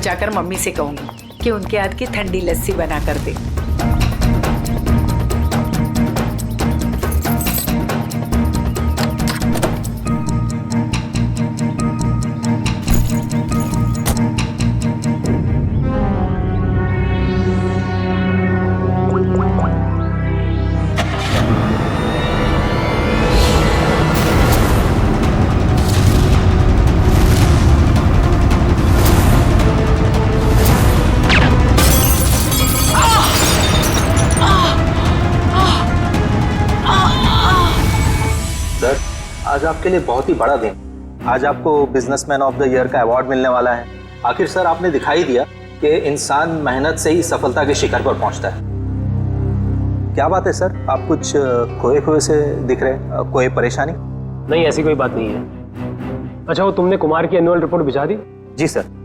जाकर मम्मी से कहूंगी कि उनके हाथ की ठंडी लस्सी बना कर दे। आज आपके लिए बहुत ही बड़ा दिन। आज आपको बिजनेसमैन ऑफ द ईयर का अवार्ड मिलने वाला है। आखिर सर आपने दिखाई दिया कि इंसान मेहनत से ही सफलता के शिखर पर पहुंचता है। क्या बात है सर, आप कुछ खोए खोए से दिख रहे हैं, कोई परेशानी? नहीं, ऐसी कोई बात नहीं है। अच्छा, वो तुमने कुमार की एनुअल रिपोर्ट भिजा दी? जी सर।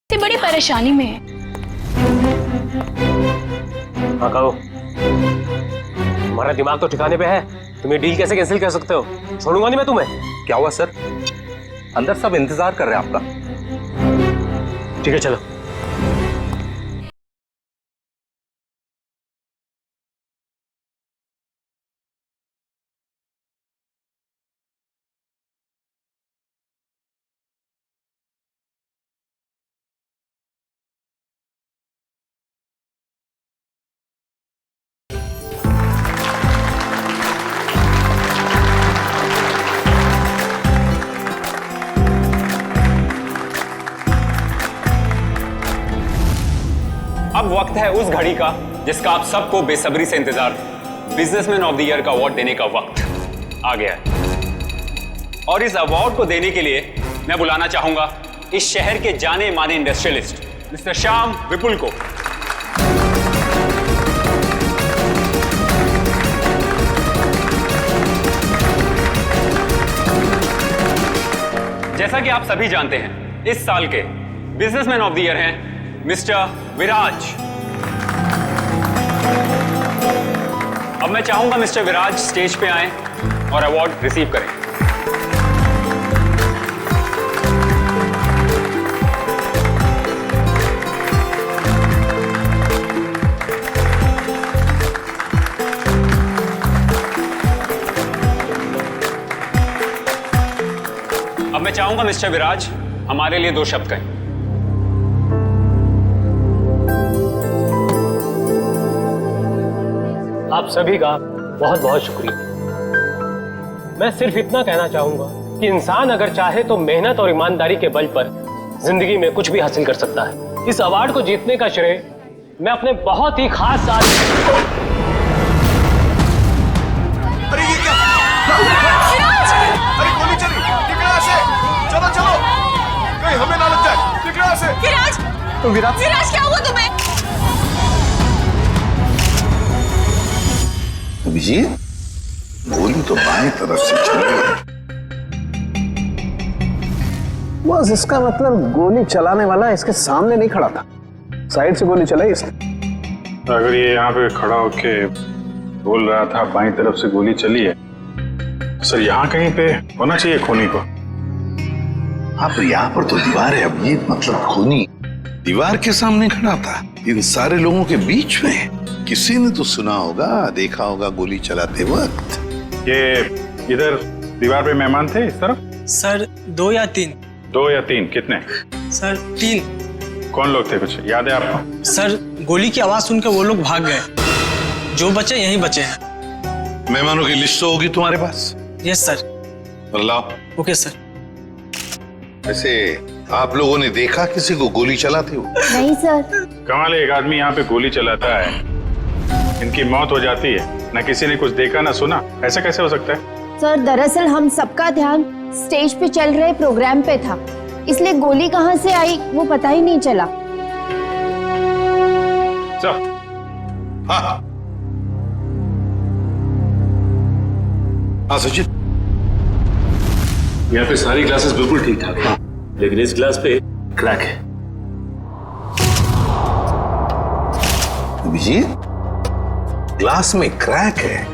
बड़ी परेशानी में है। हाँ कहो, तुम्हारा दिमाग तो ठिकाने पे है। तुम ये डील कैसे कैंसिल कर सकते हो? छोड़ूंगा नहीं मैं तुम्हें। क्या हुआ सर? अंदर सब इंतजार कर रहे हैं आपका। ठीक है चलो। अब वक्त है उस घड़ी का जिसका आप सबको बेसब्री से इंतजार था। बिजनेसमैन ऑफ द ईयर का अवार्ड देने का वक्त आ गया है। और इस अवार्ड को देने के लिए मैं बुलाना चाहूंगा इस शहर के जाने माने इंडस्ट्रियलिस्ट मिस्टर श्याम विपुल को। जैसा कि आप सभी जानते हैं, इस साल के बिजनेसमैन ऑफ द ईयर हैं मिस्टर विराज। अब मैं चाहूंगा मिस्टर विराज स्टेज पे आएं और अवार्ड रिसीव करें। अब मैं चाहूंगा मिस्टर विराज हमारे लिए 2 शब्द कहें। आप सभी का बहुत बहुत शुक्रिया। मैं सिर्फ इतना कहना चाहूंगा कि इंसान अगर चाहे तो मेहनत और ईमानदारी के बल पर जिंदगी में कुछ भी हासिल कर सकता है। इस अवार्ड को जीतने का श्रेय मैं अपने बहुत ही खास साथी। अरे ये क्या? अरे गोली चली! निकला से! चलो चलो! कहीं हमें ना लग जाए! निकला से! विराज क्या हुआ तुम्हें? अभिजीत, गोली तो बाएं तरफ से चली है। बस इसका मतलब गोली चलाने वाला इसके सामने नहीं खड़ा था, साइड से गोली चलाई इसने। अगर ये यहाँ पे खड़ा होके बोल रहा था बाईं तरफ से गोली चली है, सर यहाँ कहीं पे होना चाहिए खूनी को। हाँ पर यहाँ पर तो दीवार है, अब ये मतलब खूनी दीवार के सामने खड़ा था इन सारे लोगों के बीच में। किसी ने तो सुना होगा, देखा होगा गोली चलाते वक्त। ये इधर दीवार पे मेहमान थे इस तरफ? सर 2 या 3। 2 या 3 कितने? सर 3। कौन लोग थे, कुछ याद है आपको? सर गोली की आवाज सुनकर वो लोग भाग गए, जो बचे यहीं बचे हैं। मेहमानों की लिस्ट तो होगी तुम्हारे पास? Yes sir. लाओ। Okay sir. वैसे आप लोगों ने देखा किसी को गोली चलाते हो? नहीं सर। कमाल है, एक आदमी यहाँ पे गोली चलाता है, इनकी मौत हो जाती है, ना किसी ने कुछ देखा ना सुना, ऐसा कैसे हो सकता है? सर दरअसल हम सबका ध्यान स्टेज पे चल रहे प्रोग्राम पे था, इसलिए गोली कहाँ से आई वो पता ही नहीं चला। हाँ हाँ सचिन, यहाँ पे सारी क्लासेस बिल्कुल ठीक ठाक है, लेकिन इस क्लास पे क्रैक है। अभिजीत, ग्लास में क्रैक है,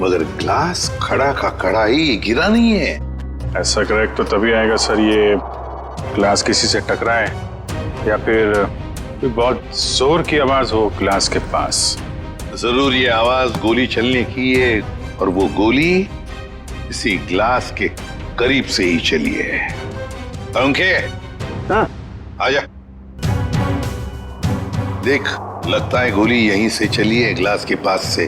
मगर ग्लास खड़ा का खड़ा ही गिरा नहीं है। ऐसा क्रैक तो तभी आएगा सर, ये ग्लास किसी से टकराए या फिर कोई बहुत जोर की आवाज हो ग्लास के पास। जरूर ये आवाज गोली चलने की है, और वो गोली इसी ग्लास के करीब से ही चली है। पंखे, हाँ आजा। देख, लगता है गोली यहीं से चली है, ग्लास के पास से।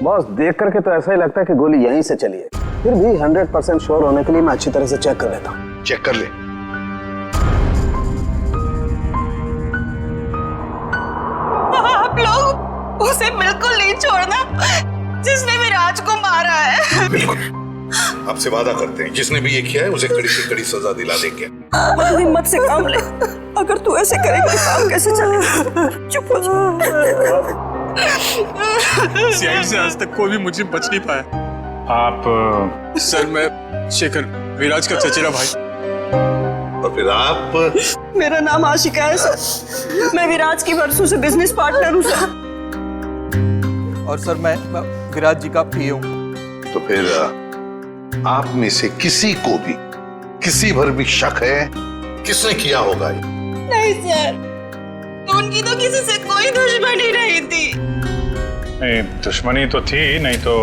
बॉस देख करके तो ऐसा ही लगता है कि गोली यहीं से चली है, फिर भी 100% श्योर होने के लिए मैं अच्छी तरह से चेक कर लेता हूँ। चेक कर ले। आप लोग उसे बिल्कुल नहीं छोड़ना जिसने विराज को मारा है। बिल्कुल, आपसे वादा करते हैं जिसने भी ये किया है उसे कड़ी से कड़ी सजा दिला देंगे। तू हिम्मत से काम ले, अगर तू ऐसे करेगा तो काम कैसे चलेगा? चुप हो जा। सीआईडी से आज तक कोई भी मुझे बच नहीं पाया। आप? सर मैं शेखर, विराज का चचेरा भाई। और फिर आप? मेरा नाम आशिका है सर, मैं विराज की बरसों से बिजनेस पार्टनर हूँ सर। और सर मैं विराज जी का पीए हूँ। तो फिर आप में से किसी को भी किसी भर भी शक है किसने किया होगा ये? नहीं सर, उनकी तो किसी से कोई दुश्मनी नहीं थी। नहीं, दुश्मनी तो थी, नहीं तो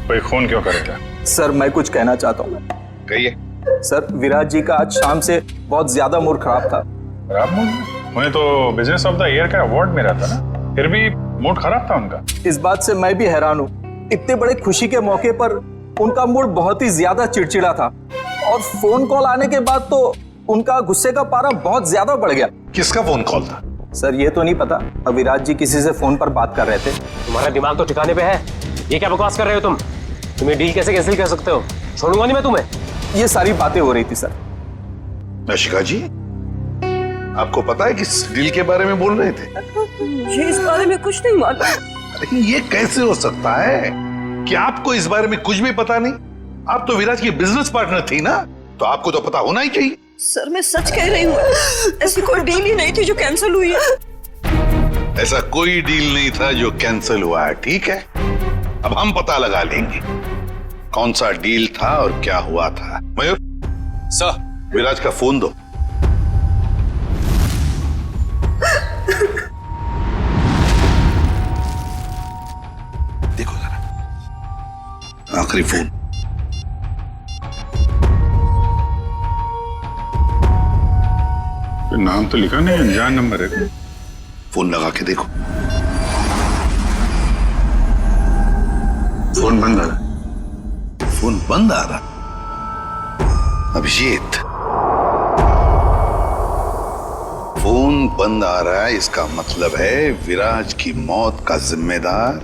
कोई खून क्यों करेगा? सर मैं कुछ कहना चाहता हूँ। कहिए। सर विराज जी का आज शाम से बहुत ज्यादा मूड खराब था। खराब मूड? उन्हें तो बिजनेस ऑफ द ईयर का अवार्ड मिला था ना, फिर भी मूड खराब था उनका। इस बात से मैं भी हैरान हूँ, इतने बड़े खुशी के मौके पर उनका मूड बहुत ही ज्यादा चिड़चिड़ा था, और फोन कॉल आने के बाद तो उनका गुस्से का पारा बहुत ज्यादा बढ़ गया। किसका फोन कॉल था? सर ये तो नहीं पता, विराज जी किसी से फोन पर बात कर रहे थे। तुम्हारा दिमाग तो ठिकाने पे है, ये क्या बकवास कर रहे हो तुम? तुम्हें डील कैसे कैंसिल कर सकते हो? छोड़ूंगा नहीं मैं तुम्हें। ये सारी बातें हो रही थी सर। आशिका जी, आपको पता है किस डील के बारे में बोल रहे थे? मुझे इस बारे में कुछ नहीं मालूम। अरे ये कैसे हो सकता है कि आपको इस बारे में कुछ भी पता नहीं? आप तो विराज की बिजनेस पार्टनर थी ना, तो आपको तो पता होना ही चाहिए। सर मैं सच कह रही हूँ, ऐसी कोई डील ही नहीं थी जो कैंसिल हुई है। ऐसा कोई डील नहीं था जो कैंसिल हुआ है, ठीक है? अब हम पता लगा लेंगे कौन सा डील था और क्या हुआ था। मयूर सर, विराज का फोन दो। देखो जरा, आखिरी फोन। नाम तो लिखा नहीं, अनजान नंबर है। फोन लगा के देखो। फोन बंद आ रहा। फोन बंद आ रहा? अभिजीत, फोन बंद आ रहा है, इसका मतलब है विराज की मौत का जिम्मेदार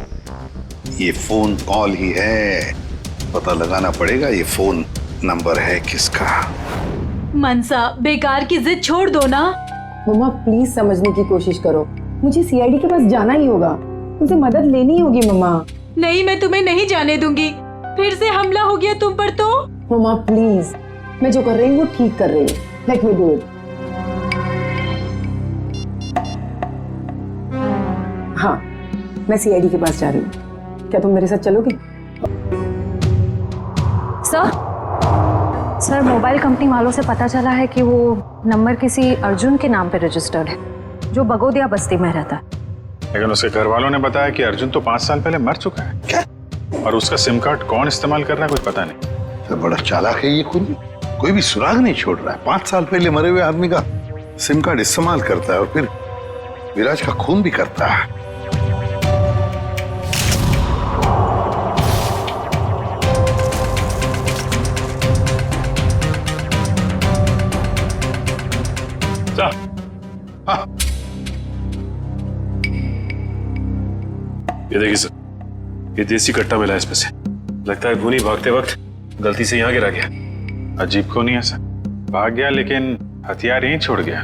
ये फोन कॉल ही है। पता लगाना पड़ेगा ये फोन नंबर है किसका। मनसा, बेकार की जिद छोड़ दो ना। मम्मा प्लीज समझने की कोशिश करो, मुझे सीआईडी के पास जाना ही होगा। मुझे मदद लेनी होगी मम्मा। नहीं, मैं तुम्हें नहीं जाने दूंगी। फिर से हमला हो गया तुम पर तो। मम्मा प्लीज, मैं जो कर रही हूँ वो ठीक कर रही हूँ। Let me do it. हाँ, मैं सीआईडी के पास जा रही हूँ। क्या तुम मेरे साथ चलोगी? सर, मोबाइल कंपनी वालों से पता चला है कि वो नंबर किसी अर्जुन के नाम पे रजिस्टर्ड है, जो बगोदिया बस्ती में रहता है। लेकिन उसके घर वालों ने बताया कि अर्जुन तो 5 साल पहले मर चुका है। क्या? और उसका सिम कार्ड कौन इस्तेमाल कर रहा है कुछ पता नहीं। तो बड़ा चालाक है ये खूनी, कोई भी सुराग नहीं छोड़ रहा है। 5 साल पहले मरे हुए आदमी का सिम कार्ड इस्तेमाल करता है और फिर विराज का खून भी करता है। हाँ। ये देखिए सर, ये देसी कट्टा मिला है इसमें से। लगता है खूनी भागते वक्त गलती से यहाँ गिरा गया। अजीब खूनी है सर, भाग गया लेकिन हथियार यहीं छोड़ गया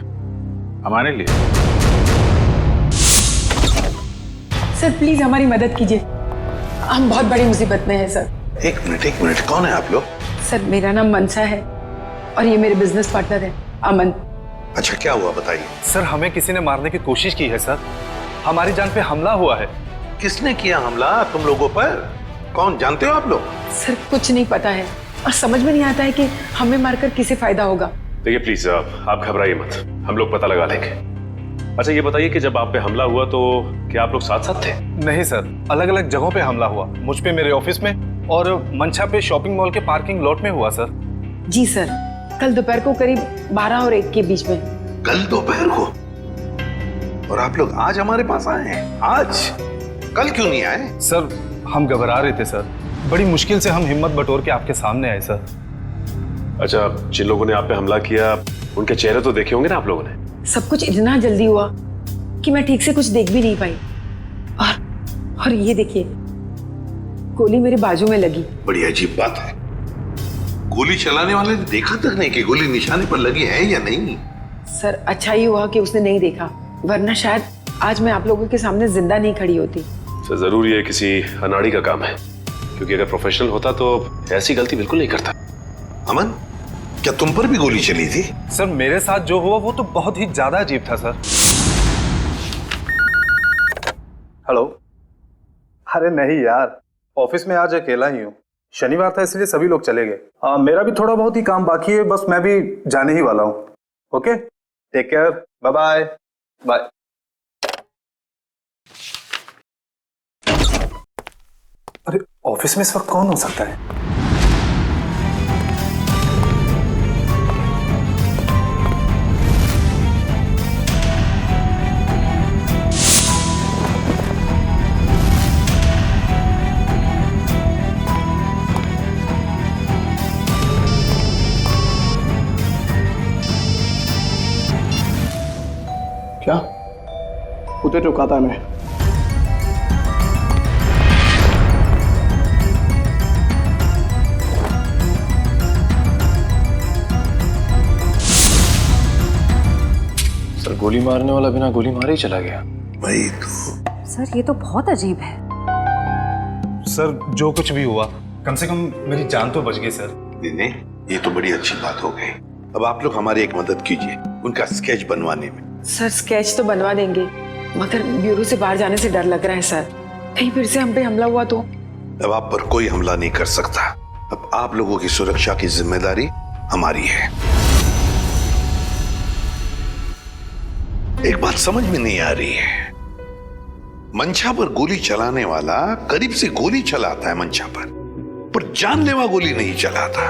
हमारे लिए। सर प्लीज हमारी मदद कीजिए, हम बहुत बड़ी मुसीबत में हैं सर। एक मिनट, कौन है आप लोग? सर मेरा नाम मनसा है और ये मेरे बिजनेस पार्टनर है अमन। अच्छा, क्या हुआ बताइए। सर, हमें किसी ने मारने की कोशिश की है सर। हमारी जान पे हमला हुआ है। किसने किया हमला तुम लोगों पर? कौन, जानते हो आप लोग? सर कुछ नहीं पता है और समझ में नहीं आता है कि हमें मारकर किसे फायदा होगा। देखिए प्लीज आप घबराइए मत, हम लोग पता लगा लेंगे। अच्छा ये बताइए कि जब आप पे हमला हुआ तो क्या आप लोग साथ साथ थे? नहीं सर, अलग अलग जगहों पे हमला हुआ। मुझ पे मेरे ऑफिस में और मंछा पे शॉपिंग मॉल के पार्किंग लॉट में हुआ सर। जी सर, कल दोपहर को करीब 12 और 1 के बीच में। कल दोपहर को? और आप लोग आज हमारे पास आए हैं? आज? कल क्यों नहीं आए? सर हम घबरा रहे थे सर, बड़ी मुश्किल से हम हिम्मत बटोर के आपके सामने आए सर। अच्छा, जिन लोगों ने आप पे हमला किया उनके चेहरे तो देखे होंगे ना आप लोगों ने? सब कुछ इतना जल्दी हुआ कि मैं ठीक से कुछ देख भी नहीं पाई। और ये देखिए, गोली मेरे बाजू में लगी। बड़ी अजीब बात है, गोली चलाने वाले ने देखा तक नहीं कि गोली निशाने पर लगी है या नहीं। सर अच्छा ही हुआ कि उसने नहीं देखा, वरना शायद आज मैं आप लोगों के सामने जिंदा नहीं खड़ी होती। सर जरूर ये किसी अनाड़ी का काम है, क्योंकि अगर प्रोफेशनल होता तो ऐसी गलती बिल्कुल नहीं करता। अमन, क्या तुम पर भी गोली चली थी? सर मेरे साथ जो हुआ वो तो बहुत ही ज्यादा अजीब था सर। हेलो। अरे नहीं यार, ऑफिस में आज अकेला ही हूँ। शनिवार था इसलिए सभी लोग चले गए। मेरा भी थोड़ा बहुत ही काम बाकी है, बस मैं भी जाने ही वाला हूँ। Okay, take care, bye bye. Bye. अरे ऑफिस में इस वक्त कौन हो सकता है? क्या उधर रुका था मैं? सर गोली मारने वाला बिना गोली मारे ही चला गया। वही तो। सर ये तो बहुत अजीब है। सर जो कुछ भी हुआ, कम से कम मेरी जान तो बच गई सर। नहीं, ये तो बड़ी अच्छी बात हो गई। अब आप लोग हमारी एक मदद कीजिए उनका स्केच बनवाने में। सर स्केच तो बनवा देंगे, मगर ब्यूरो से बाहर जाने से डर लग रहा है सर। कहीं फिर से हम पे हमला हुआ तो? अब आप पर कोई हमला नहीं कर सकता। अब आप लोगों की सुरक्षा की जिम्मेदारी हमारी है। एक बात समझ में नहीं आ रही है, मंशा पर गोली चलाने वाला करीब से गोली चलाता है मंशा पर जानलेवा गोली नहीं चलाता,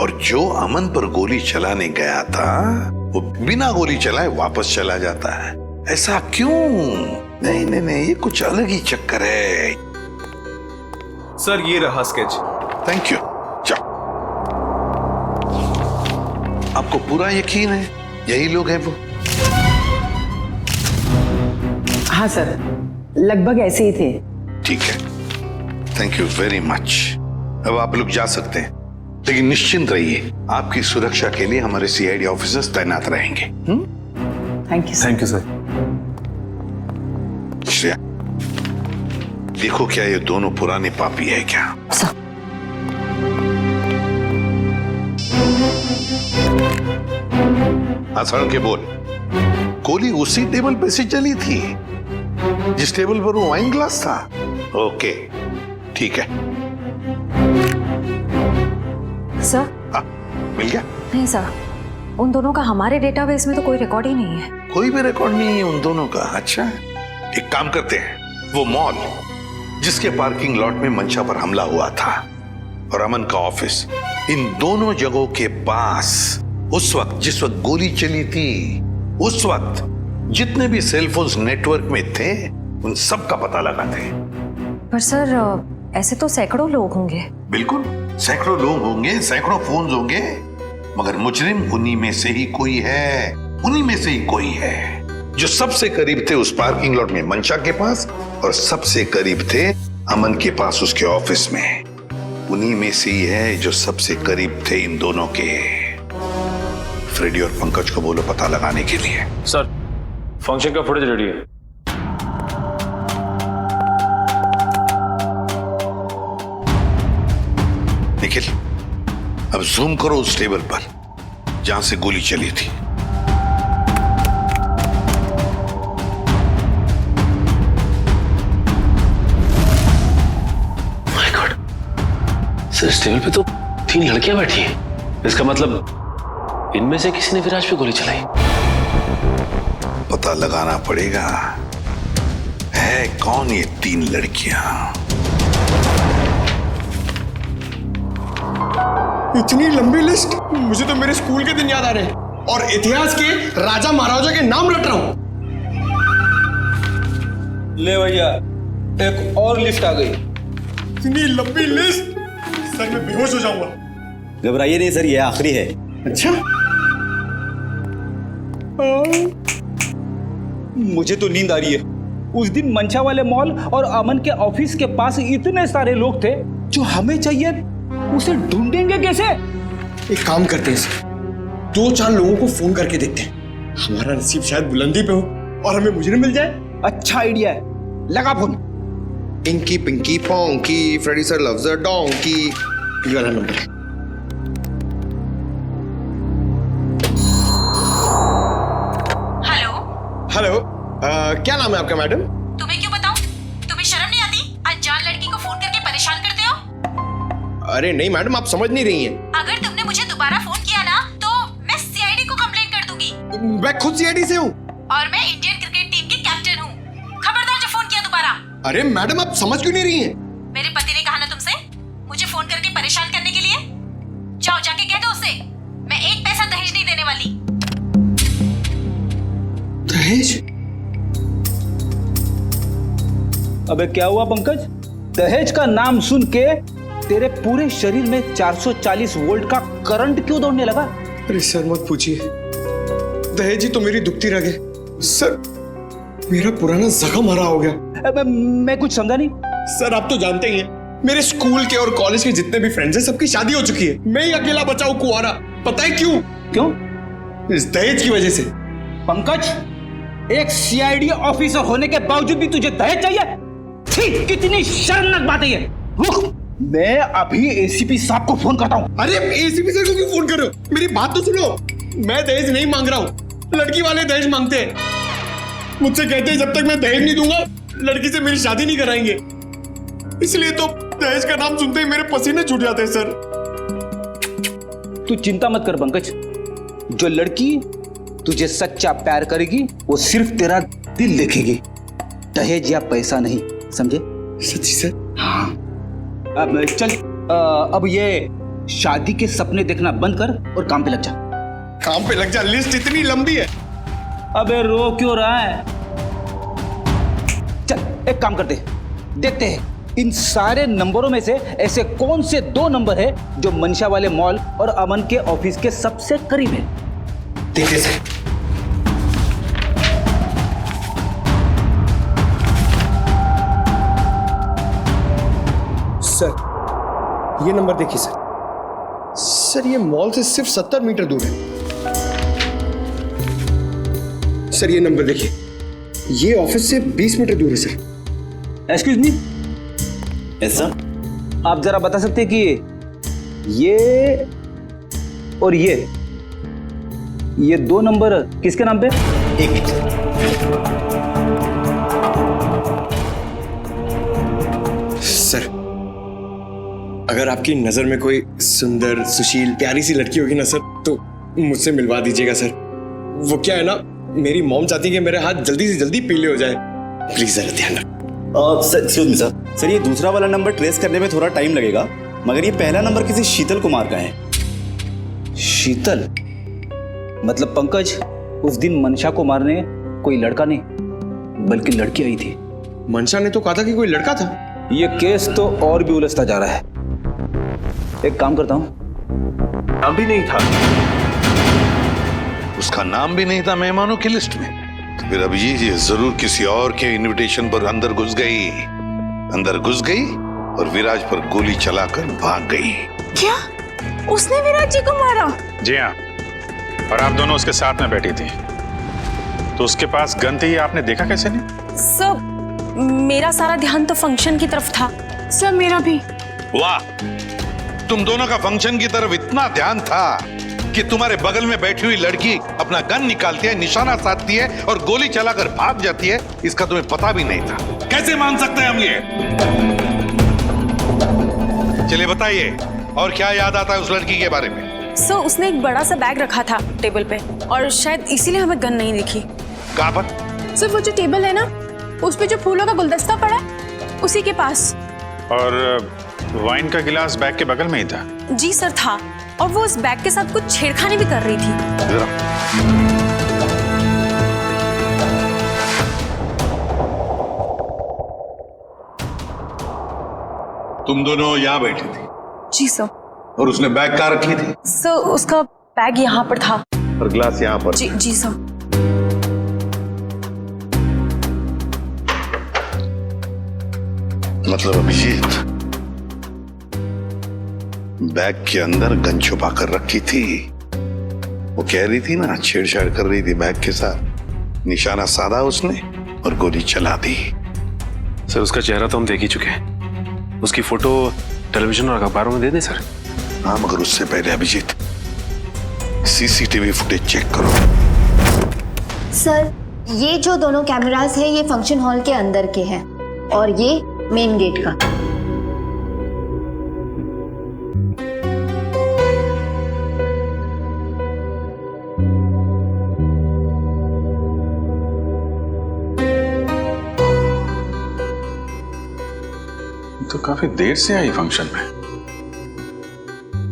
और जो अमन पर गोली चलाने गया था वो बिना गोली चलाए वापस चला जाता है। ऐसा क्यों? नहीं नहीं नहीं, ये कुछ अलग ही चक्कर है। सर ये रहा स्केच। Thank you. जाओ। आपको पूरा यकीन है यही लोग हैं वो? हाँ सर, लगभग ऐसे ही थे। ठीक है, थैंक यू वेरी मच। अब आप लोग जा सकते हैं, लेकिन निश्चिंत रहिए, आपकी सुरक्षा के लिए हमारे सीआईडी ऑफिसर्स तैनात रहेंगे। Thank you sir. श्रेया, देखो क्या ये दोनों पुराने पापी है क्या? आसान के बोल। गोली उसी टेबल पे से चली थी जिस टेबल पर वो वाइन ग्लास था? ओके, ठीक है। सर? हाँ, मिल गया? नहीं सर, उन दोनों का हमारे डेटाबेस में तो कोई रिकॉर्ड ही नहीं है। कोई भी रिकॉर्ड नहीं है उन दोनों का? अच्छा, एक काम करते हैं, वो मॉल जिसके पार्किंग लॉट में मंशा पर हमला हुआ था और अमन का ऑफिस, इन दोनों जगहों के पास उस वक्त जिस वक्त गोली चली थी, उस वक्त जितने भी सेलफोन्स नेटवर्क में थे उन सब का पता लगाते। पर सर ऐसे तो सैकड़ों लोग होंगे। बिल्कुल, सैकड़ों लोग होंगे, सैकड़ों फोन होंगे, मगर मुजरिम उन्हीं में से ही कोई है, उन्हीं में से ही कोई है जो सबसे करीब थे उस पार्किंग लॉट में मंशा के पास और सबसे करीब थे अमन के पास उसके ऑफिस में। उन्हीं में से ही है जो सबसे करीब थे इन दोनों के। फ्रेडी और पंकज को बोलो पता लगाने के लिए। सर, फंक्शन का फुटेज रेडी है। निखिल, अब जूम करो उस टेबल पर जहां से गोली चली थी। माय गॉड, सर इस टेबल पे तो 3 लड़कियां बैठी हैं। इसका मतलब इनमें से किसी ने विराज पे गोली चलाई। पता लगाना पड़ेगा है कौन ये 3 लड़कियां। इतनी लंबी लिस्ट, मुझे तो मेरे स्कूल के दिन याद आ रहे हैं और इतिहास के राजा महाराजा के नाम रट रहा हूं। ले भैया, एक और लिस्ट आ गई। इतनी लंबी लिस्ट, सर मैं बेहोश हो जाऊंगा। घबराइए नहीं सर, ये आखिरी है। अच्छा, मुझे तो नींद आ रही है। उस दिन मंशा वाले मॉल और अमन के ऑफिस के पास इतने सारे लोग थे, जो हमें चाहिए उसे ढूंढेंगे कैसे? एक काम करते हैं सर, 2-4 लोगों को फोन करके देखते हैं, हमारा नसीब शायद बुलंदी पे हो और हमें मुजरिम मिल जाए। अच्छा आइडिया है, लगा phone. Inky pinky ponky, Freddy sir loves a donkey, ये वाला नंबर। हेलो, क्या नाम है आपका मैडम? तुम्हें क्यों बताऊं? तुम्हें शर्म नहीं आती? अनजान लड़की को फोन करके परेशान करते हो। अरे नहीं मैडम, आप समझ नहीं रही हैं। अगर तुमने मुझे दोबारा फोन किया ना तो मैं सीआईडी को कंप्लेंट कर दूंगी। मैं खुद सीआईडी से हूँ और मैं इंडियन क्रिकेट टीम की कैप्टन हूँ। खबरदार जो फोन किया दोबारा। अरे मैडम, आप समझ क्यों नहीं रही हैं? मेरे पति ने कहा ना तुमसे मुझे फोन करके परेशान करने के लिए। जाओ जाके कह दो उसे मैं 1 पैसा दहेज नहीं देने वाली। दहेज? अबे क्या हुआ पंकज? दहेज का नाम सुन के तेरे पूरे शरीर में 440 वोल्ट का करंट क्यों दौड़ने लगा? अरे सर मत पूछिए, दहेज ही तो मेरी दुखती रग है। सर मेरा पुराना जख्म हरा हो गया। मैं कुछ समझा नहीं। सर आप तो जानते ही हैं, मेरे स्कूल के और कॉलेज के जितने भी फ्रेंड्स हैं सबकी शादी हो चुकी है। मैं ही अकेला बचा हूं कुंवारा। पता है क्यों? क्यों? इस दहेज की वजह से। पंकज, एक सीआईडी ऑफिसर होने के बावजूद भी तुझे दहेज चाहिए? छी, कितनी शर्मनाक बात है ये। रुक, मैं अभी एसीपी साहब को फोन करता हूँ। अरे एसीपी सर को क्यों फोन कर रहे हो? मेरी बात तो सुनो, मैं दहेज नहीं मांग रहा हूँ, लड़की वाले दहेज मांगते हैं। मुझसे कहते हैं जब तक मैं दहेज नहीं दूंगा लड़की से मेरी शादी नहीं कराएंगे। इसलिए तो दहेज का नाम सुनते ही मेरे पसीने छूट जाते हैं सर। तू चिंता मत कर पंकज, जो लड़की तुझे सच्चा प्यार करेगी वो सिर्फ तेरा दिल देखेगी, दहेज या पैसा नहीं, समझे? सच्ची सर? हाँ। अब चल, अब ये शादी के सपने देखना बंद कर और काम पे लग जा। काम पे लग जा? लिस्ट इतनी लंबी है। अबे रो क्यों रहा है? चल एक काम करते, देखते हैं इन सारे नंबरों में से ऐसे कौन से 2 नंबर है जो मंशा वाले मॉल और अमन के ऑफिस के सबसे करीब है। देखिए सर, सर ये नंबर देखिए सर। सर ये मॉल से सिर्फ 70 मीटर दूर है। सर ये नंबर देखिए, ये ऑफिस से 20 मीटर दूर है सर। एक्सक्यूज मी, ऐसा आप जरा बता सकते हैं कि ये और ये 2 नंबर किसके नाम पे? एक मिनट। सर, अगर आपकी नजर में कोई सुंदर, सुशील, प्यारी सी लड़की होगी ना सर, तो मुझसे मिलवा दीजिएगा सर। वो क्या है ना, मेरी मॉम चाहती है कि मेरे हाथ जल्दी से जल्दी पीले हो जाए। प्लीज जरा ध्यान रख। सर एक्सक्यूज मी सर, ये दूसरा वाला नंबर ट्रेस करने में थोड़ा टाइम लगेगा, मगर ये पहला नंबर किसी शीतल कुमार का है। शीतल? मतलब पंकज, उस दिन मनशा को मारने कोई लड़का नहीं बल्कि लड़की आई थी। मनशा ने तो कहा था कि कोई लड़का था। ये केस तो और भी उलझता जा रहा है। एक काम करता हूं, नाम भी नहीं था, उसका नाम भी नहीं था मेहमानों की लिस्ट में। तो फिर अभिजीत ये जरूर किसी और के इनविटेशन पर अंदर घुस गई और विराज पर गोली चलाकर भाग गई। क्या उसने विराज जी को मारा? जी हाँ, और आप दोनों उसके साथ में बैठी थी, तो उसके पास गन थी, आपने देखा कैसे नहीं? सर, मेरा सारा ध्यान तो फंक्शन की तरफ था। सर मेरा भी। वाह, तुम दोनों का फंक्शन की तरफ इतना ध्यान था कि तुम्हारे बगल में बैठी हुई लड़की अपना गन निकालती है, निशाना साधती है और गोली चलाकर भाग जाती है, इसका तुम्हें पता भी नहीं था। कैसे मान सकते हैं हम ये? चलिए बताइए, और क्या याद आता है उस लड़की के बारे में? सर, उसने एक बड़ा सा बैग रखा था टेबल पे और शायद इसीलिए हमें गन नहीं दिखी। कहाँ पर? सर वो जो टेबल है ना, उस पे जो फूलों का गुलदस्ता पड़ा है, उसी के पास। और वाइन का गिलास बैग के बगल में ही था? जी सर, था। और वो उस बैग के साथ कुछ छेड़खानी भी कर रही थी। तुम दोनों यहाँ बैठी थी? जी सर। और उसने बैग कहाँ रखी थी? सर, उसका बैग यहाँ पर था और ग्लास यहाँ पर? जी सर। मतलब अभिजीत बैग के अंदर गन छुपा कर रखी थी। वो कह रही थी ना, छेड़छाड़ कर रही थी बैग के साथ, निशाना साधा उसने और गोली चला दी। सर, उसका चेहरा तो हम देख ही चुके हैं, उसकी फोटो टेलीविजन और अखबारों में दे दें सर? हाँ, मगर उससे पहले अभिजीत सीसीटीवी फुटेज चेक करो। सर, ये जो दोनों कैमरास है, ये फंक्शन हॉल के अंदर के हैं और ये मेन गेट का। तो काफी देर से आई फंक्शन में।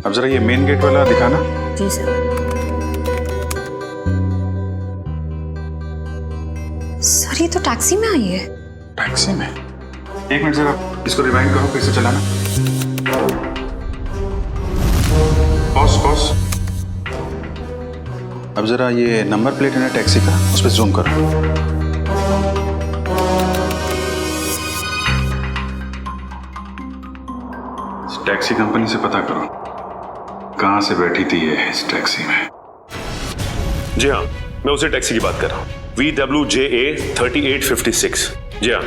अब जरा ये मेन गेट वाला दिखाना। जी सर। सर, ये तो टैक्सी में आई है। टैक्सी में? एक मिनट जरा इसको रिवाइंड करो, कैसे चलाना। पॉज। अब जरा ये नंबर प्लेट है ना टैक्सी का, उस पर जूम करो। टैक्सी कंपनी से पता करो कहां से बैठी थी ये इस टैक्सी में। जी हाँ, मैं उसी टैक्सी की बात कर रहा हूँ, VWJA 3856। जी हाँ,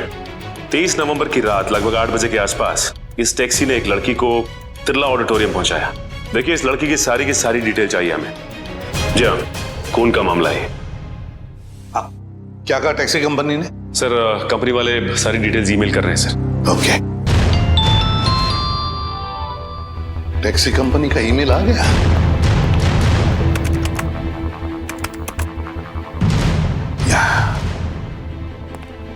23 नवंबर की रात लगभग 8 बजे के आसपास इस टैक्सी ने एक लड़की को तिरला ऑडिटोरियम पहुंचाया। देखिए, इस लड़की की सारी डिटेल चाहिए हमें। जी हाँ, खून का मामला है। क्या कहा टैक्सी कंपनी ने? सर, कंपनी वाले सारी डिटेल्स ईमेल कर रहे हैं सर। ओके, टैक्सी कंपनी का ईमेल आ गया।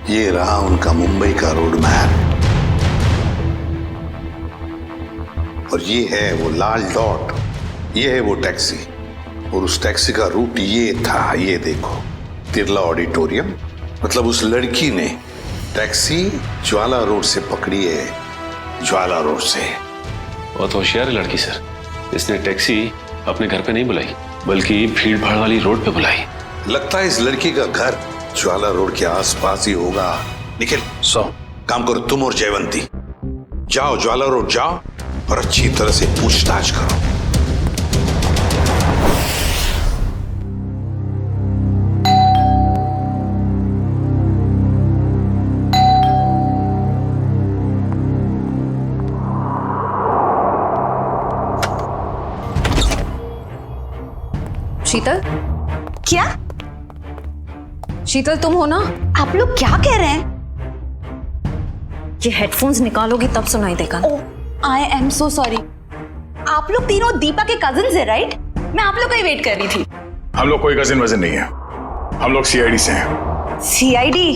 ये रहा उनका मुंबई का रोड मैप और ये है वो लाल डॉट, ये है वो टैक्सी और उस टैक्सी का रूट ये था, ये देखो, तिरला ऑडिटोरियम। मतलब उस लड़की ने टैक्सी ज्वाला रोड से पकड़ी है, ज्वाला रोड से। बहुत होशियार है लड़की सर, इसने टैक्सी अपने घर पे नहीं बुलाई बल्कि भीड़ भाड़ वाली रोड पे बुलाई। लगता है इस लड़की का घर ज्वाला रोड के आसपास ही होगा। निखिल, काम करो, तुम और जयवंती जाओ, ज्वाला रोड जाओ और अच्छी तरह से पूछताछ करो। शीतल, क्या? शीतल तुम हो ना? आप लोग क्या कह रहे हैं? ये हेडफोन्स निकालोगी तब सुनाई देगा। I am so sorry. आप लोग तीनों दीपा के कजिन्स हैं, राइट? मैं आप लोग का ही वेट कर रही थी। हम लोग कोई कजिन वजन नहीं है, हम लोग सीआईडी से हैं। सीआईडी?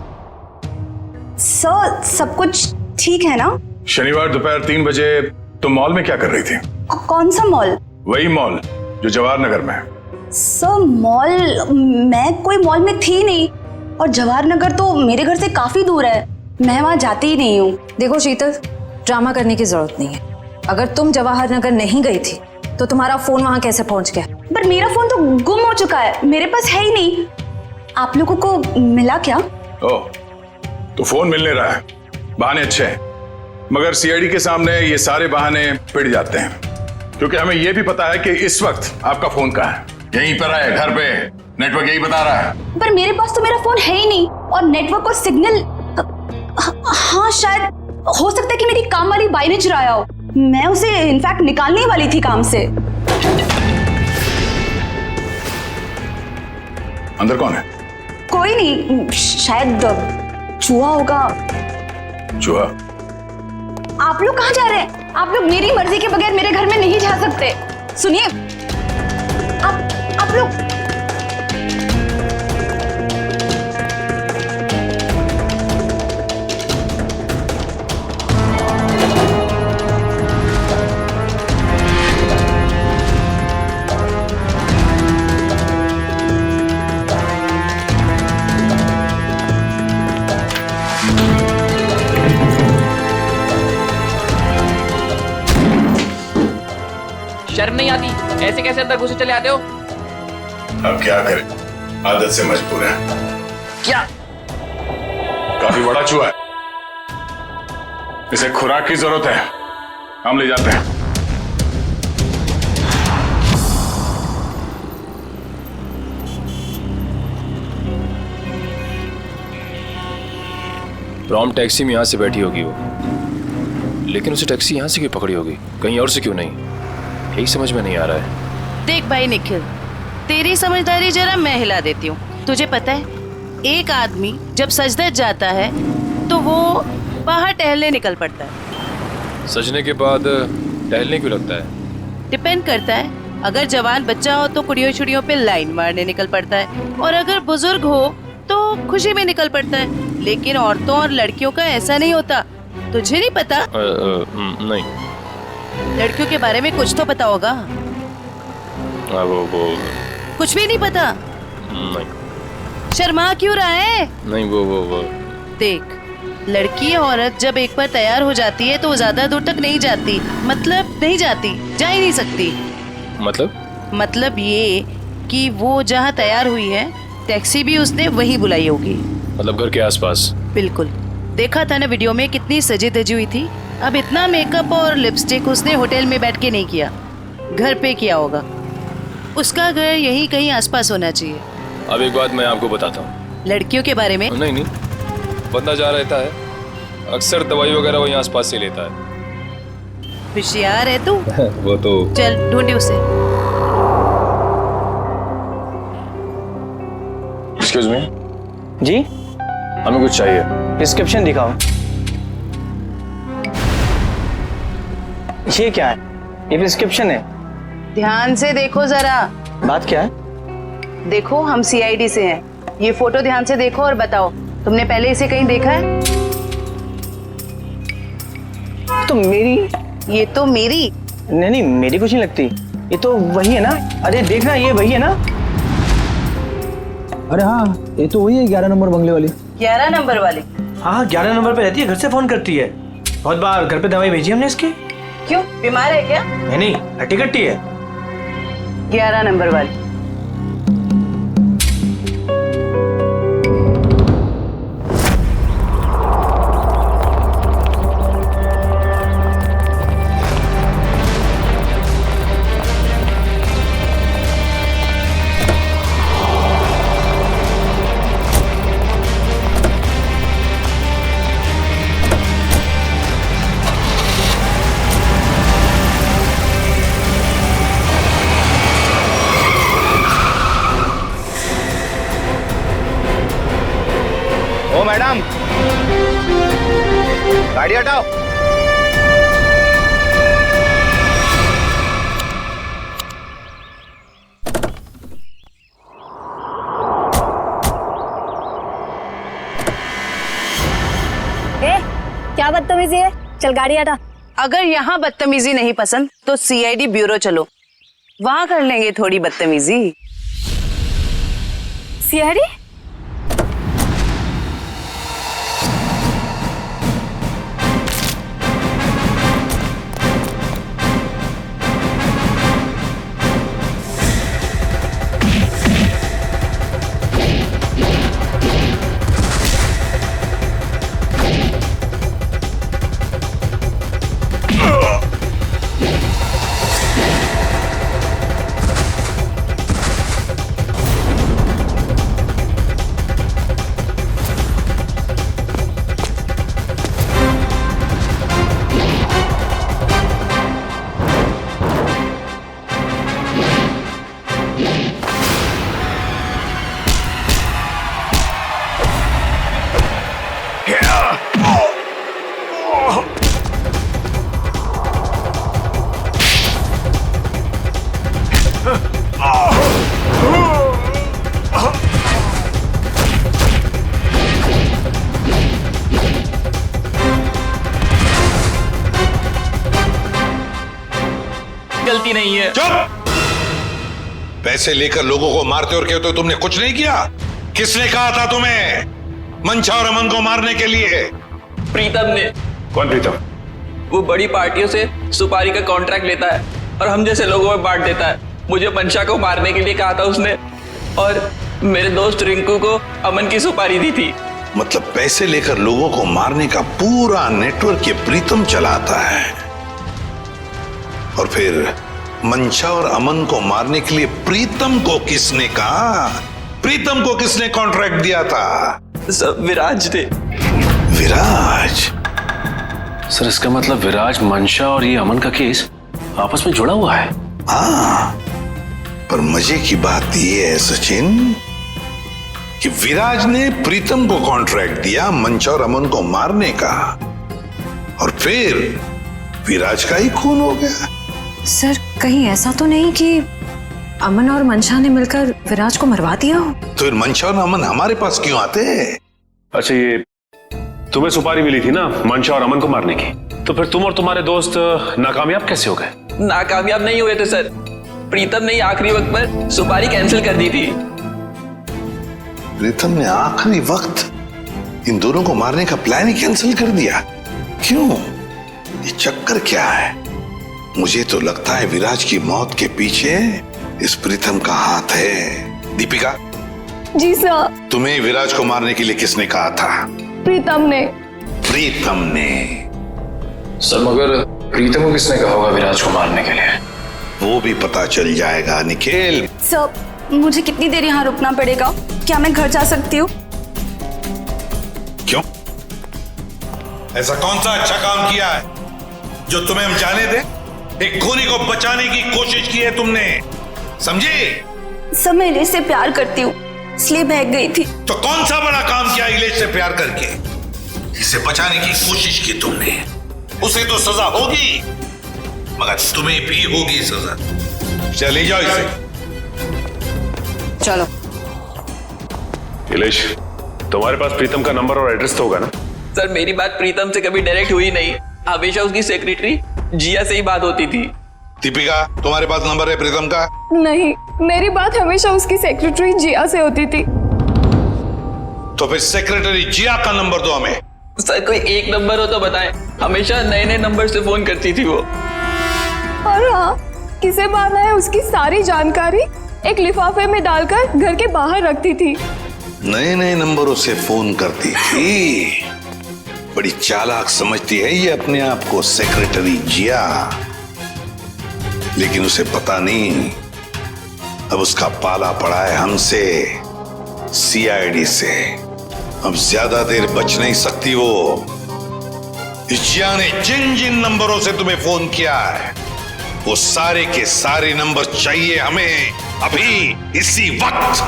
सर, सब कुछ ठीक है ना? शनिवार दोपहर 3 बजे तुम मॉल में क्या कर रही थी? कौन सा मॉल? वही मॉल जो जवाहर नगर में है। सर मॉल, मैं कोई मॉल में थी नहीं, और जवाहर नगर तो मेरे घर से काफी दूर है, मैं वहां जाती ही नहीं हूँ। देखो शीतल, ड्रामा करने की जरूरत नहीं है। अगर तुम जवाहर नगर नहीं गई थी तो तुम्हारा फोन वहां कैसे पहुंच गया? पर मेरा फोन तो गुम हो चुका है, मेरे पास है ही नहीं। आप लोगों को मिला क्या? ओह, तो फोन मिलने रहा है। बहाने अच्छे हैं, मगर सीआईडी के सामने ये सारे बहाने पिट जाते हैं, क्योंकि हमें यह भी पता है कि इस वक्त आपका फोन कहाँ है। यहीं पर है, घर पे। नेटवर्क यही बता रहा है। पर मेरे पास तो मेरा फोन है ही नहीं, और नेटवर्क और सिग्नल, हाँ शायद हो सकता है कि मेरी काम वाली बाई ने चुराया हो। मैं उसे इनफैक्ट निकालने वाली थी काम से। अंदर कौन है? कोई नहीं, शायद चूहा होगा। चूहा? आप लोग कहाँ जा रहे हैं? आप लोग मेरी मर्जी के बगैर मेरे घर में नहीं जा सकते। सुनिए, आप लोग शर्म नहीं आती? ऐसे कैसे अंदर घुसे चले आते हो? अब क्या करें, आदत से मजबूर है। क्या? काफी बड़ा चूहा है, इसे खुराक की जरूरत है, हम ले जाते हैं। प्रॉम टैक्सी में यहाँ से बैठी होगी वो, लेकिन उसे टैक्सी यहाँ से क्यों पकड़ी होगी, कहीं और से क्यों नहीं? यही समझ में नहीं आ रहा है। देख भाई निखिल, तेरी समझदारी जरा मैं हिला देती हूँ। तुझे पता है, एक आदमी जब सजदर जाता है तो वो बाहर टहलने निकल पड़ता है। सजने के बाद टहलने क्यों लगता है? डिपेंड करता है। अगर जवान बच्चा हो तो कुड़ियों छुड़ियों पे लाइन मारने निकल पड़ता है, और अगर बुजुर्ग हो तो खुशी में निकल पड़ता है। लेकिन औरतों और लड़कियों का ऐसा नहीं होता। तुझे नहीं पता? नहीं। लड़कियों के बारे में कुछ तो पता होगा। वो कुछ भी नहीं पता? नहीं। शर्मा क्यों रहा है? नहीं, वो देख, लड़की औरत जब एक बार तैयार हो जाती है तो ज्यादा दूर तक नहीं जाती। मतलब नहीं जाती, जा ही नहीं सकती। मतलब ये कि वो जहाँ तैयार हुई है, टैक्सी भी उसने वही बुलाई होगी। मतलब घर के आसपास? बिल्कुल। देखा था ना वीडियो में, कितनी सजी धजी हुई थी। अब इतना मेकअप और लिपस्टिक उसने होटल में बैठ के नहीं किया, घर पे किया होगा। उसका घर यहीं कहीं आसपास होना चाहिए। अब एक बात मैं आपको बताता हूँ। लड़कियों के बारे में? नहीं, बंदा जा रहता है, अक्सर दवाई वगैरह वहीं आसपास से लेता है। होशियार है तू। वो तो। चल ढूंढे उसे। Excuse me. जी? हमें कुछ चाहिए। प्रिस्क्रिप्शन दिखाओ। ये क्या है? ये प्रिस्क्रिप्शन है। ध्यान से देखो जरा। बात क्या है? देखो, हम सीआईडी से हैं। ये फोटो ध्यान से देखो और बताओ, तुमने पहले इसे कहीं देखा है? तो मेरी। ये तो मेरी। नहीं, मेरी कुछ नहीं लगती। ये तो वही है ना? अरे देखना, ये वही है ना? अरे हाँ, ये तो वही है 11 नंबर बंगले वाली। 11 नंबर वाली? हाँ, 11 नंबर पे रहती है, घर से फोन करती है। बहुत बार घर पे दवाई भेजी हमने इसकी। क्यों, बीमार है क्या? नहीं, हट्टी कट्टी है। 11 नंबर वाली। गाड़ी हटाओ। क्या बदतमीजी है? चल गाड़ी हटा। अगर यहाँ बदतमीजी नहीं पसंद तो सीआईडी ब्यूरो चलो, वहां कर लेंगे थोड़ी बदतमीजी। सीआईडी? गलती नहीं है। चुप! पैसे लेकर लोगों को मारते और कहते हो तुमने कुछ नहीं किया। किसने कहा था तुम्हें मंशा और अमन को मारने के लिए? प्रीतम ने। कौन प्रीतम? वो बड़ी पार्टियों से सुपारी का कॉन्ट्रैक्ट लेता है और हम जैसे लोगों में बांट देता है। मुझे मंशा को मारने के लिए कहा था उसने, और मेरे दोस्त रिंकू को अमन की सुपारी दी थी। मतलब पैसे लेकर लोगों को मारने का पूरा नेटवर्क ये प्रीतम चलाता है। और फिर मंशा और अमन को मारने के लिए प्रीतम को किसने कहा? प्रीतम को किसने कॉन्ट्रैक्ट दिया था? सब विराज ने। विराज? सर इसका मतलब विराज, मंशा और ये अमन का केस आपस में जुड़ा हुआ है। हाँ, पर मजे की बात यह है सचिन कि विराज ने प्रीतम को कॉन्ट्रैक्ट दिया मंशा और अमन को मारने का, और फिर विराज का ही खून हो गया। सर कहीं ऐसा तो नहीं कि अमन और मंशा ने मिलकर विराज को मरवा दिया हो? तो फिर मंशा और अमन हमारे पास क्यों आते हैं? अच्छा, ये तुम्हें सुपारी मिली थी ना मंशा और अमन को मारने की, तो फिर तुम और तुम्हारे दोस्त नाकामयाब कैसे हो गए? नाकामयाब नहीं हुए थे सर, प्रीतम ने आखिरी वक्त पर सुपारी कैंसिल कर दी थी। प्रीतम ने आखिरी वक्त इन दोनों को मारने का प्लान ही कैंसिल कर दिया? क्यों? ये चक्कर क्या है? मुझे तो लगता है विराज की मौत के पीछे इस प्रीतम का हाथ है। दीपिका। जी सर। तुम्हें विराज को मारने के लिए किसने कहा था? प्रीतम ने। प्रीतम ने? सर मगर प्रीतम को किसने कहा होगा विराज को मारने के लिए? वो भी पता चल जाएगा निखिल। सर मुझे कितनी देर यहाँ रुकना पड़ेगा? क्या मैं घर जा सकती हूँ? क्यों? ऐसा कौन सा अच्छा काम किया है जो तुम्हें हम जाने दें? एक खूनी को बचाने की कोशिश की है तुमने, समझे? सर मैं इलेश से प्यार करती हूँ, इसलिए भाग गई थी। तो कौन सा बड़ा काम किया इलेश से प्यार करके? इसे बचाने की कोशिश की तुमने, उसे तो सजा होगी, मगर तुम्हें भी होगी सजा। चले जाओ इसे। चलो। इलेश, तुम्हारे पास प्रीतम का नंबर और एड्रेस तो होगा ना? सर मेरी बात प्रीतम से कभी डायरेक्ट हुई नहीं, हमेशा उसकी सेक्रेटरी जिया से ही बात होती थी। दीपिका, तुम्हारे पास नंबर है प्रीतम का? नहीं, मेरी बात हमेशा उसकी सेक्रेटरी जिया से होती थी। तो फिर सेक्रेटरी जिया का नंबर दो हमें। सर कोई एक नंबर हो तो बताएं, हमेशा नए नए नंबर से फोन करती थी वो। और हाँ, किसे मारना है उसकी सारी जानकारी एक लिफाफे में डालकर घर के बाहर रखती थी। नए नए नंबरों से फोन करती थी। बड़ी चालाक समझती है ये अपने आप को सेक्रेटरी जिया, लेकिन उसे पता नहीं अब उसका पाला पड़ा है हमसे, सीआईडी से। अब ज्यादा देर बच नहीं सकती वो। जिया ने जिन जिन नंबरों से तुम्हें फोन किया है वो सारे के सारे नंबर चाहिए हमें अभी, इसी वक्त।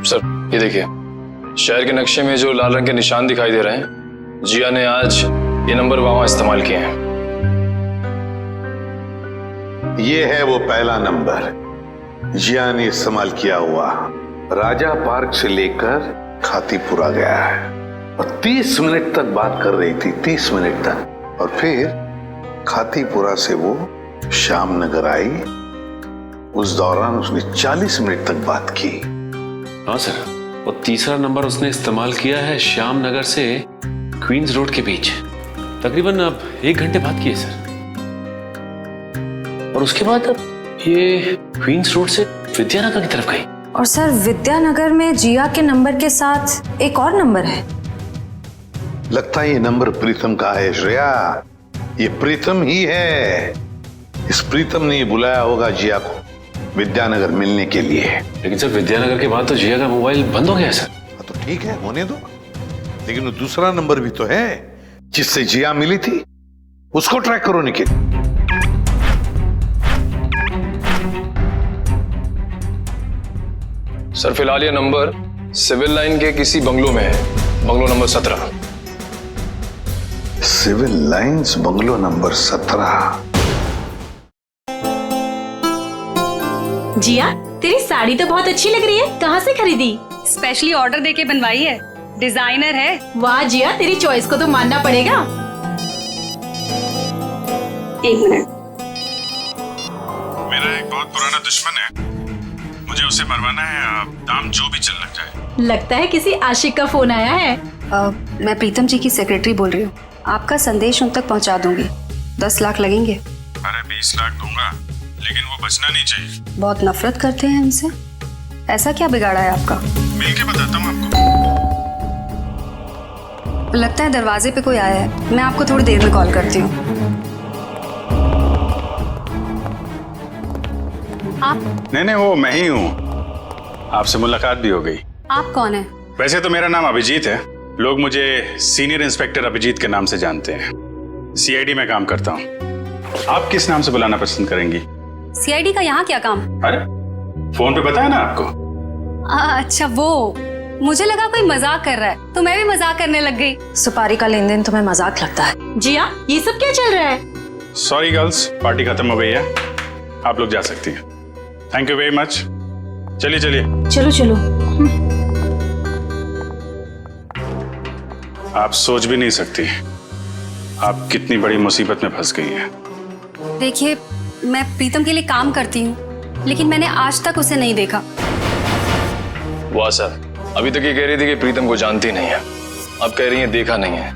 सर ये देखिए, शहर के नक्शे में जो लाल रंग के निशान दिखाई दे रहे हैं, जिया ने आज ये नंबर वहां इस्तेमाल किए हैं। ये है वो पहला नंबर जिया ने इस्तेमाल किया हुआ। राजा पार्क से लेकर खातीपुरा गया है और 30 मिनट तक बात कर रही थी, 30 मिनट तक। और फिर खातीपुरा से वो श्याम नगर आई। उस दौरान उसने 40 मिनट तक बात की। हाँ सर, और तीसरा नंबर उसने इस्तेमाल किया है श्याम नगर से क्वींस रोड के बीच। तकरीबन अब 1 घंटे बात की है सर। और उसके बाद अब ये क्वींस रोड से विद्यानगर की तरफ गई। और सर विद्यानगर में जिया के नंबर के साथ एक और नंबर है। लगता है ये नंबर प्रीतम का है श्रेया, ये प्रीतम ही है। इस प्रीतम ने बुलाया होगा जिया को विद्यानगर मिलने के लिए। लेकिन सर विद्यानगर के बाद तो जिया का मोबाइल बंद हो गया है सर। तो ठीक है, होने दो। लेकिन वो दूसरा नंबर भी तो है जिससे जिया मिली थी, उसको ट्रैक करो निखिल। सर फिलहाल ये नंबर सिविल लाइन के किसी बंगलो में है, bungalow number 17। Civil Lines bungalow number 17। Jiya, तेरी साड़ी तो बहुत अच्छी लग रही है, कहाँ से खरीदी? स्पेशली ऑर्डर देके बनवाई है, डिजाइनर है। वाह जिया, तेरी चॉइस को तो मानना पड़ेगा। 1 मिनट। मेरा एक बहुत पुराना दुश्मन है, मुझे उसे मरवाना है, दाम जो भी चल लग जाए। लगता है किसी आशिक का फोन आया है। मैं प्रीतम जी की सेक्रेटरी बोल रही हूँ। आपका संदेश उन तक पहुँचा दूंगी। 10 लाख लगेंगे। अरे 20 लाख दूंगा, लेकिन वो बचना नहीं चाहिए। बहुत नफरत करते हैं हमसे, ऐसा क्या बिगाड़ा है आपका? मिल के बताता हूँ आपको। लगता है दरवाजे पे कोई आया है, मैं आपको थोड़ी देर में कॉल करती हूँ। आप? नहीं, वो मैं ही हूँ। आपसे मुलाकात भी हो गई। आप कौन है? वैसे तो मेरा नाम अभिजीत है, लोग मुझे सीनियर इंस्पेक्टर अभिजीत के नाम से जानते हैं। सीआईडी में काम करता हूँ। आप किस नाम से बुलाना पसंद करेंगी? सीआईडी का यहाँ क्या काम? अरे फोन पे बताया ना आपको। अच्छा वो, मुझे लगा कोई मजाक कर रहा है तो मैं भी मजाक करने लग गई। सुपारी का लेन देन तुम्हें मजाक लगता है? जिया, ये सब क्या चल रहा है? सॉरी गर्ल्स, पार्टी खत्म हो गई है, आप लोग जा सकती हैं। Thank you very much. चलिए चलिए। चलो चलो। आप सोच भी नहीं सकती आप कितनी बड़ी मुसीबत में फंस गई हैं। देखिए, मैं प्रीतम के लिए काम करती हूँ, लेकिन मैंने आज तक उसे नहीं देखा। वाह सर, अभी तक ये कह रही थी कि प्रीतम को जानती नहीं है, अब कह रही है देखा नहीं है।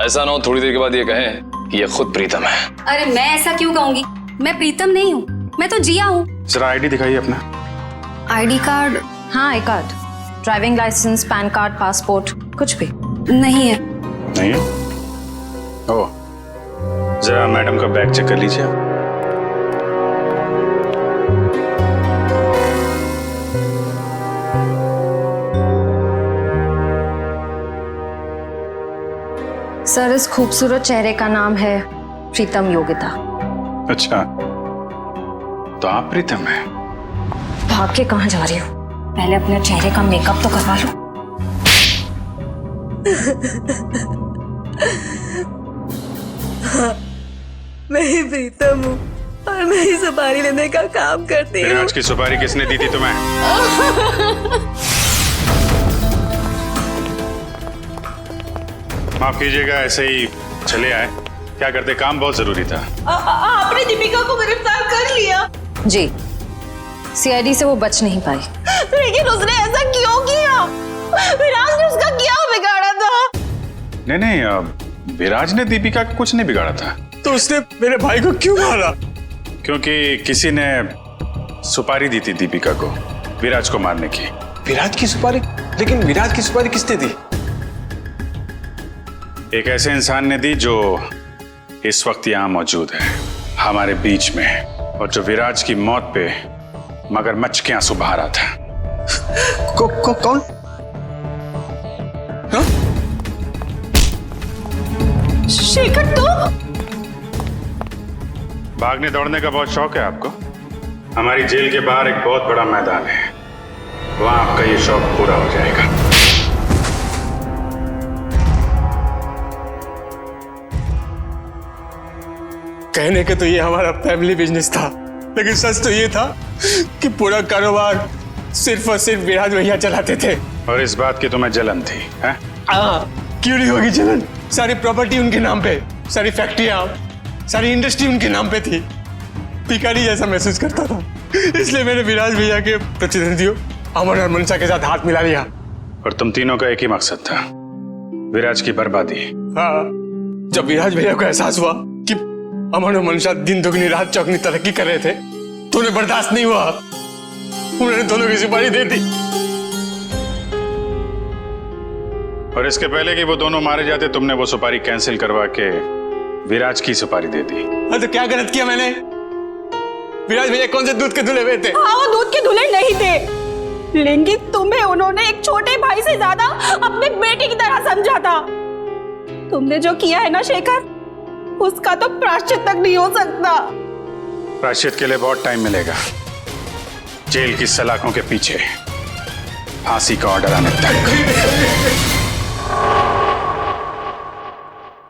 ऐसा ना हो थोड़ी देर के बाद ये कहें कि ये खुद प्रीतम है। अरे मैं ऐसा क्यों कहूंगी? मैं प्रीतम नहीं हूँ, मैं तो जिया हूँ। जरा आईडी दिखाइए अपना। ID card? हाँ, I card, driving licence, PAN card, passport, कुछ भी नहीं है। नहीं है? ओ, जरा मैडम का बैग चेक कर लीजिए। सर इस खूबसूरत चेहरे का नाम है प्रीतम योगिता। अच्छा, तो आप प्रीतम हैं? भाग के कहाँ जा रही हो? पहले अपने चेहरे का मेकअप तो करवा लो। हाँ, मैं ही प्रीतम हूँ और मैं ही सुपारी लेने का काम करती हूँ। आज की सुपारी किसने दी थी तुम्हें? माफ कीजिएगा, ऐसे ही चले आए। क्या करते, काम बहुत जरूरी था। आपने दीपिका को गिरफ्तार कर लिया? जी, सीआईडी से वो बच नहीं पाई। लेकिन उसने ऐसा क्यों किया? विराज ने उसका क्या बिगाड़ा था? नहीं, विराज ने दीपिका का कुछ नहीं बिगाड़ा था। तो उसने मेरे भाई को क्यों मारा? क्योंकि किसी ने सुपारी दी थी दीपिका को विराज को मारने की। विराज की सुपारी? लेकिन विराज की सुपारी किसने दी? एक ऐसे इंसान ने दी जो इस वक्त यहाँ मौजूद है हमारे बीच में, और जो विराज की मौत पे मगरमच्छ के आंसू बहा रहा था। कौन? हाँ? शेखर, तो भागने दौड़ने का बहुत शौक है आपको? हमारी जेल के बाहर एक बहुत बड़ा मैदान है, वहां आपका ये शौक पूरा हो जाएगा। कहने के तो ये हमारा फैमिली बिजनेस था, लेकिन सच तो ये था कि पूरा कारोबार सिर्फ और सिर्फ विराज भैया चलाते थे। और इस बात की तुम्हें जलन थी, हैं? क्यों नहीं होगी जलन? सारी प्रॉपर्टी उनके नाम पे, सारी फैक्ट्रियां, सारी इंडस्ट्री उनके नाम पे थी। भिखारी जैसा महसूस करता था, इसलिए मैंने विराज भैया के प्रतिद्वंदियों अमन और मनसा के साथ हाथ मिला लिया। और तुम तीनों का एक ही मकसद था, विराज की बर्बादी। हाँ, जब विराज भैया को एहसास हुआ कि अमन और मनसा दिन दुगनी रात चौगनी तरक्की कर रहे थे, तो उन्हें बर्दाश्त नहीं हुआ, उन्होंने दोनों की सुपारी दे दी। और इसके पहले कि वो दोनों मारे जाते, तुमने वो सुपारी कैंसिल करवा के विराज की सुपारी दे दी। तो क्या गलत किया मैंने? विराज भैया कौन से दूध के धुले हुए थे? हाँ, वो दूध के धुले नहीं थे, लेकिन तुम्हें उन्होंने एक छोटे भाई से ज्यादा अपने बेटे की तरह समझा था। तुमने जो किया है ना शेखर, उसका तो प्रायश्चित तक नहीं हो सकता। प्रायश्चित के लिए बहुत टाइम मिलेगा। जेल की सलाखों के पीछे फांसी का ऑर्डर आने तक।